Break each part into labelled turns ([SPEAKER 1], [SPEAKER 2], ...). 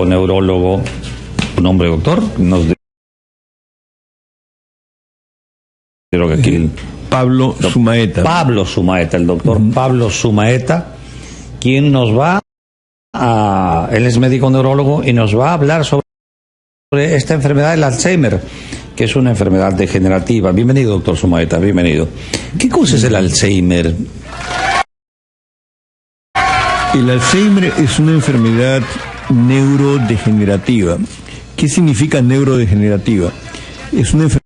[SPEAKER 1] médico neurólogo. ¿Tu nombre, doctor? Nos creo que aquí
[SPEAKER 2] Pablo Sumaeta.
[SPEAKER 1] Pablo Sumaeta, el doctor Pablo Sumaeta, quien nos va a... Él es médico neurólogo y nos va a hablar sobre esta enfermedad del Alzheimer, que es una enfermedad degenerativa. Bienvenido, doctor Sumaeta, bienvenido. ¿Qué cosa es el Alzheimer?
[SPEAKER 2] El Alzheimer es una enfermedad neurodegenerativa. ¿Qué significa neurodegenerativa? Es una enfermedad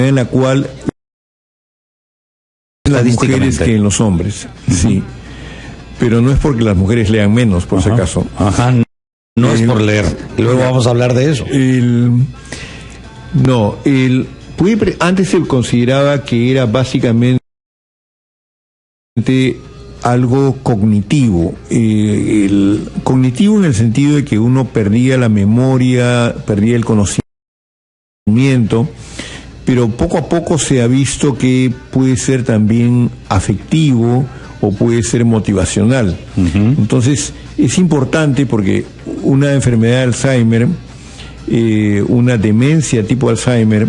[SPEAKER 2] en la cual las mujeres que en los hombres, sí. Pero no es porque las mujeres lean menos, por si acaso.
[SPEAKER 1] Ajá, no es por leer. Luego vamos a hablar de eso.
[SPEAKER 2] Antes se consideraba que era básicamente algo cognitivo. El cognitivo en el sentido de que uno perdía la memoria, perdía el conocimiento, pero poco a poco se ha visto que puede ser también afectivo o puede ser motivacional. Entonces es importante porque una enfermedad de Alzheimer, una demencia tipo Alzheimer,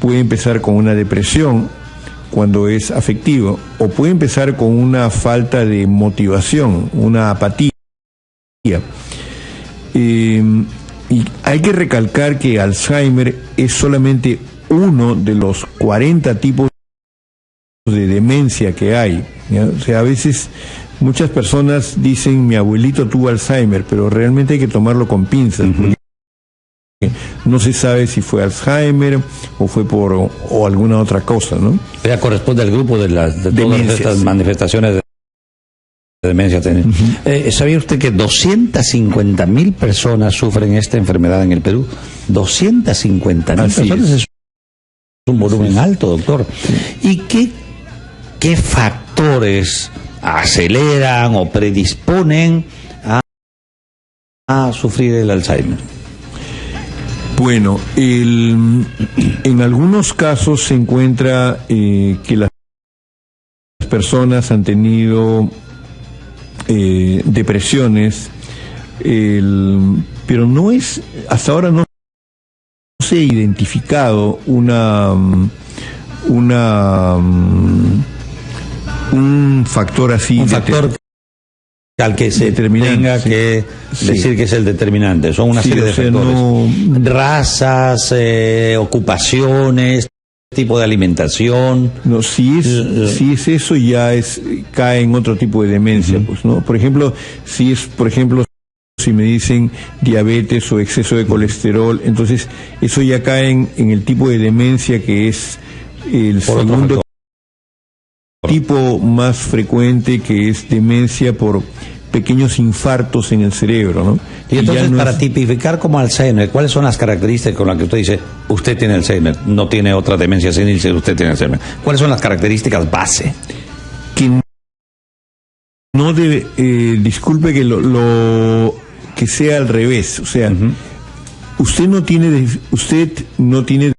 [SPEAKER 2] puede empezar con una depresión cuando es afectivo, o puede empezar con una falta de motivación, una apatía. Y hay que recalcar que Alzheimer es solamente uno de los 40 tipos de demencia que hay, ¿ya? O sea, a veces muchas personas dicen mi abuelito tuvo Alzheimer, pero realmente hay que tomarlo con pinzas, porque no se sabe si fue Alzheimer o fue o alguna otra cosa, ¿no?
[SPEAKER 1] Ella corresponde al grupo de todas estas manifestaciones de demencia. ¿Sabía usted que 250.000 personas sufren esta enfermedad en el Perú? 250.000 personas es un volumen alto, doctor. ¿Y qué factores aceleran o predisponen a sufrir el Alzheimer?
[SPEAKER 2] Bueno, en algunos casos se encuentra que las personas han tenido depresiones, pero no es, hasta ahora no se ha identificado un factor así.
[SPEAKER 1] Un factor al que se tenga que decir que es el determinante. Son una serie de factores. Razas, ocupaciones, tipo de alimentación.
[SPEAKER 2] No, si es eso, ya cae en otro tipo de demencia, pues, ¿no? Por ejemplo, si me dicen diabetes o exceso de colesterol, entonces eso ya cae en el tipo de demencia que es el segundo tipo más frecuente, que es demencia por pequeños infartos en el cerebro, ¿no?
[SPEAKER 1] Y entonces, para tipificar como Alzheimer, ¿cuáles son las características con las que usted dice, usted tiene Alzheimer, no tiene otra demencia senil, usted tiene Alzheimer? ¿Cuáles son las características base?
[SPEAKER 2] Que no debe, disculpe que que sea al revés, o sea, usted no tiene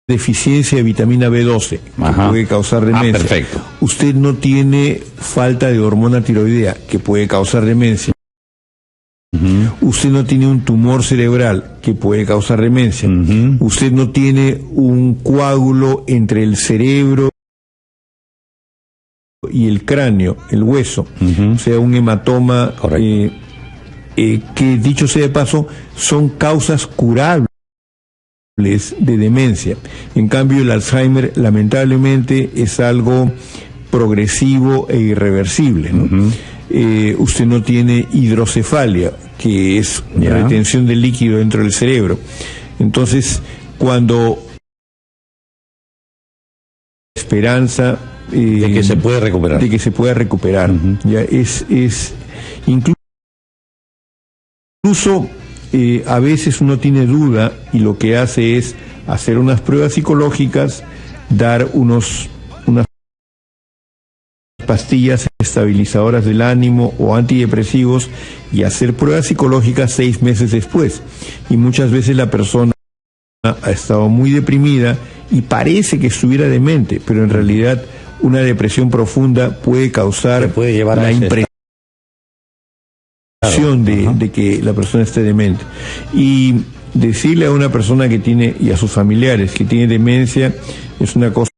[SPEAKER 2] deficiencia de vitamina B12, que puede causar demencia.
[SPEAKER 1] Perfecto.
[SPEAKER 2] Usted no tiene falta de hormona tiroidea, que puede causar demencia. Usted no tiene un tumor cerebral, que puede causar demencia. Usted no tiene un coágulo entre el cerebro y el cráneo, el hueso, o sea, un hematoma, que dicho sea de paso, son causas curables de demencia. En cambio, el Alzheimer lamentablemente es algo progresivo e irreversible, ¿no? Usted no tiene hidrocefalia, que es retención de líquido dentro del cerebro. Entonces, cuando esperanza
[SPEAKER 1] de que se puede recuperar,
[SPEAKER 2] ya es incluso a veces uno tiene duda y lo que hace es hacer unas pruebas psicológicas, dar unas pastillas estabilizadoras del ánimo o antidepresivos y hacer pruebas psicológicas 6 meses después. Y muchas veces la persona ha estado muy deprimida y parece que estuviera demente, pero en realidad una depresión profunda puede causar la impresión de que la persona esté demente. Y decirle a una persona que tiene, y a sus familiares, que tiene demencia, es una cosa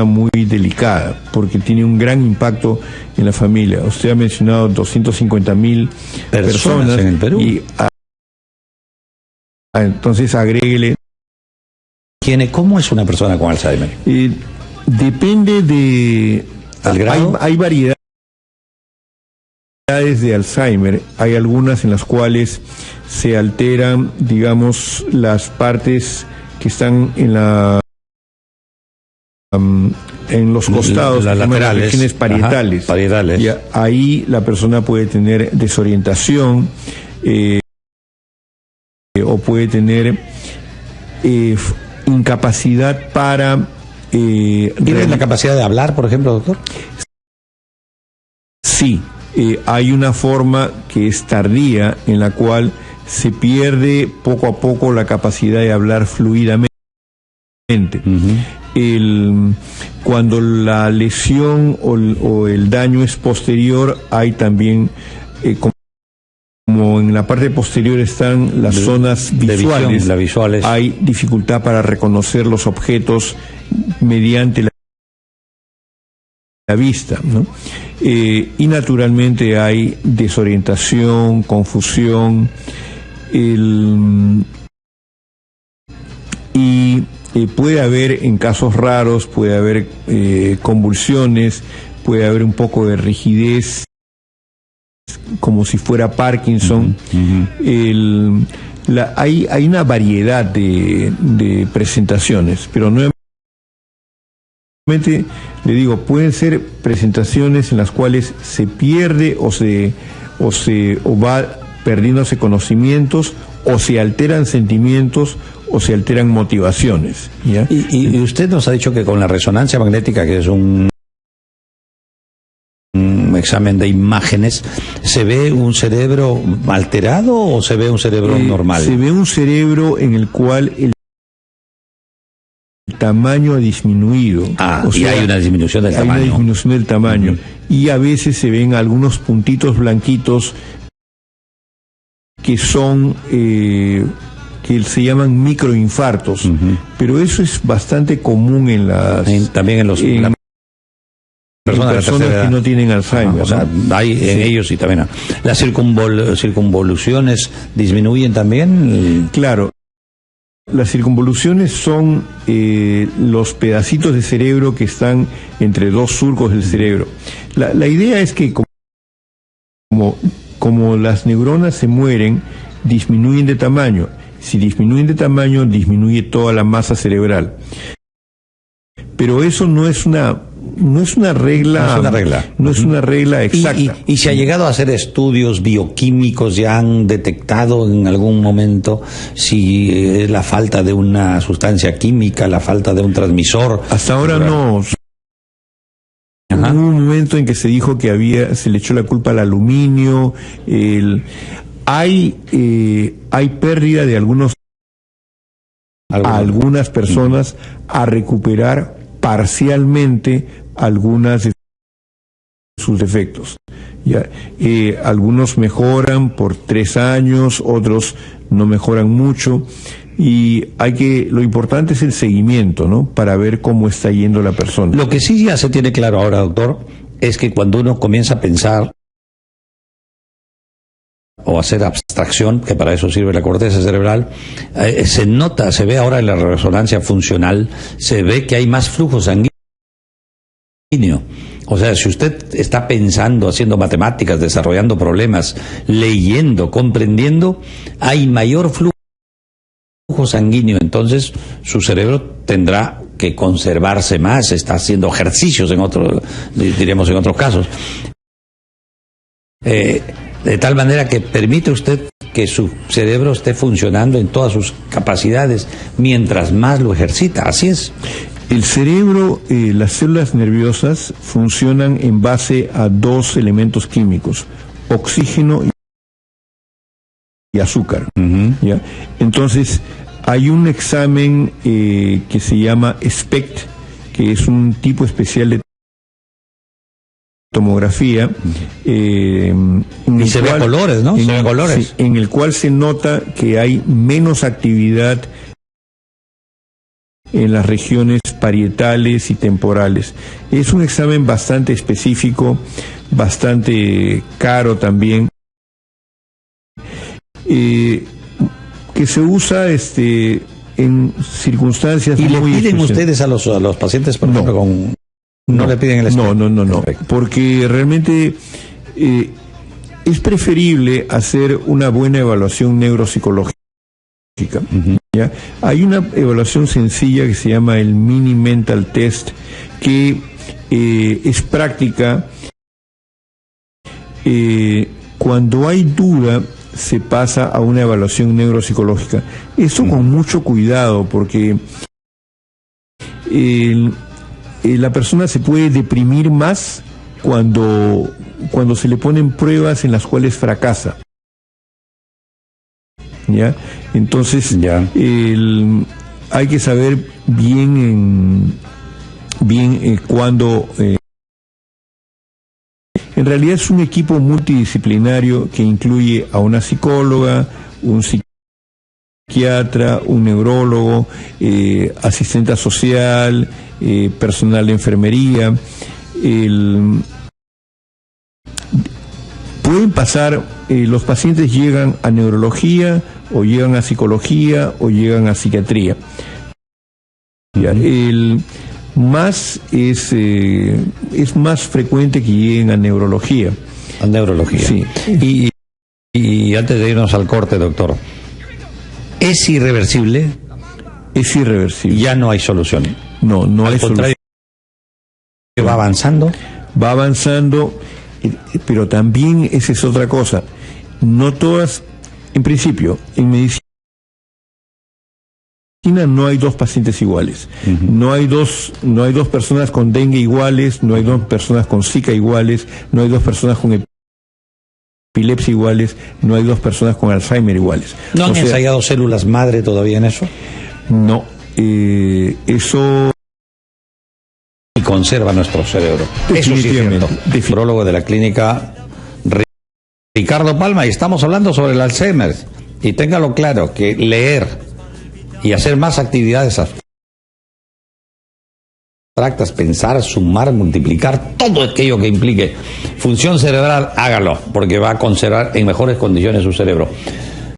[SPEAKER 2] muy delicada, porque tiene un gran impacto en la familia. Usted ha mencionado 250.000 personas
[SPEAKER 1] en el Perú.
[SPEAKER 2] Y entonces agréguele.
[SPEAKER 1] ¿Cómo es una persona con Alzheimer?
[SPEAKER 2] Depende de...
[SPEAKER 1] ¿Al grado?
[SPEAKER 2] Hay variedades de Alzheimer. Hay algunas en las cuales se alteran, digamos, las partes que están en los costados,
[SPEAKER 1] las laterales,
[SPEAKER 2] las regiones parietales.
[SPEAKER 1] Ajá, parietales.
[SPEAKER 2] Y ahí la persona puede tener desorientación o puede tener incapacidad para...
[SPEAKER 1] ¿Tiene la capacidad de hablar, por ejemplo, doctor?
[SPEAKER 2] Sí, hay una forma que es tardía en la cual se pierde poco a poco la capacidad de hablar fluidamente. Cuando la lesión o el daño es posterior, hay también, como en la parte posterior están las zonas visuales, hay dificultad para reconocer los objetos mediante la vista, ¿no? Y naturalmente hay desorientación, confusión, puede haber, en casos raros, puede haber convulsiones, puede haber un poco de rigidez, como si fuera Parkinson. Hay una variedad de presentaciones, pero nuevamente le digo, pueden ser presentaciones en las cuales se pierde o va perdiéndose conocimientos, o se alteran sentimientos, o se alteran motivaciones, ¿ya?
[SPEAKER 1] Y usted nos ha dicho que con la resonancia magnética, que es un examen de imágenes, ¿se ve un cerebro alterado o se ve un cerebro normal?
[SPEAKER 2] Se ve un cerebro en el cual el tamaño ha disminuido.
[SPEAKER 1] Y hay una disminución del tamaño.
[SPEAKER 2] Hay una disminución del tamaño. Y a veces se ven algunos puntitos blanquitos que son... que se llaman microinfartos, pero eso es bastante común en
[SPEAKER 1] también en los
[SPEAKER 2] personas que no tienen Alzheimer.
[SPEAKER 1] O sea, hay en ellos y también. ¿Las circunvoluciones disminuyen también?
[SPEAKER 2] Claro. Las circunvoluciones son los pedacitos de cerebro que están entre dos surcos del cerebro. La idea es que como las neuronas se mueren, disminuyen de tamaño. Si disminuyen de tamaño, disminuye toda la masa cerebral. Pero eso no es una regla. No es una regla exacta.
[SPEAKER 1] ¿Y se ha llegado a hacer estudios bioquímicos? ¿Ya han detectado en algún momento si es la falta de una sustancia química, la falta de un transmisor?
[SPEAKER 2] Hasta ahora no. Hubo un momento en que se dijo que se le echó la culpa al aluminio. Hay pérdida de algunas personas a recuperar parcialmente algunas de sus defectos. Algunos mejoran por 3 años, otros no mejoran mucho, y lo importante es el seguimiento, ¿no? Para ver cómo está yendo la persona.
[SPEAKER 1] Lo que sí ya se tiene claro ahora, doctor, es que cuando uno comienza a pensar o hacer abstracción, que para eso sirve la corteza cerebral, se ve ahora en la resonancia funcional, se ve que hay más flujo sanguíneo. O sea, si usted está pensando, haciendo matemáticas, desarrollando problemas, leyendo, comprendiendo, hay mayor flujo sanguíneo, entonces su cerebro tendrá que conservarse más, está haciendo ejercicios diríamos en otros casos. De tal manera que permite usted que su cerebro esté funcionando en todas sus capacidades mientras más lo ejercita. Así es.
[SPEAKER 2] El cerebro, las células nerviosas funcionan en base a 2 elementos químicos: oxígeno y azúcar. ¿Ya? Entonces, hay un examen que se llama SPECT, que es un tipo especial de tomografía, en en
[SPEAKER 1] y se ve colores, ¿no? Se ve colores.
[SPEAKER 2] Sí, en el cual se nota que hay menos actividad en las regiones parietales y temporales. Es un examen bastante específico, bastante caro también, que se usa en circunstancias
[SPEAKER 1] ¿Y
[SPEAKER 2] muy
[SPEAKER 1] le piden ustedes a los pacientes, por ejemplo, con... No le piden el esquema?
[SPEAKER 2] No, porque realmente es preferible hacer una buena evaluación neuropsicológica. ¿Ya? Hay una evaluación sencilla que se llama el Mini Mental Test, que es práctica. Cuando hay duda, se pasa a una evaluación neuropsicológica. Esto con mucho cuidado, porque la persona se puede deprimir más cuando se le ponen pruebas en las cuales fracasa. ¿Ya? Entonces, hay que saber bien cuándo... En realidad es un equipo multidisciplinario que incluye a una psicóloga, un psiquiatra, un neurólogo, asistente social, personal de enfermería. Pueden pasar, los pacientes llegan a neurología, o llegan a psicología, o llegan a psiquiatría. Es más frecuente que lleguen a neurología.
[SPEAKER 1] A neurología.
[SPEAKER 2] Sí.
[SPEAKER 1] Y antes de irnos al corte, doctor, ¿es irreversible?
[SPEAKER 2] Es irreversible.
[SPEAKER 1] Ya no hay solución.
[SPEAKER 2] No hay solución.
[SPEAKER 1] ¿Va avanzando?
[SPEAKER 2] Va avanzando, pero también esa es otra cosa. No todas, en principio, en medicina no hay dos pacientes iguales. No hay dos personas con dengue iguales, no hay dos personas con Zika iguales, no hay dos personas con epilepsia iguales, no hay dos personas con Alzheimer iguales.
[SPEAKER 1] ¿No han ensayado células madre todavía en eso?
[SPEAKER 2] No, eso...
[SPEAKER 1] Y conserva nuestro cerebro. Eso sí es cierto. Neurólogo de la clínica Ricardo Palma, y estamos hablando sobre el Alzheimer. Y téngalo claro, que leer y hacer más actividades abstractas, pensar, sumar, multiplicar, todo aquello que implique función cerebral, hágalo, porque va a conservar en mejores condiciones su cerebro.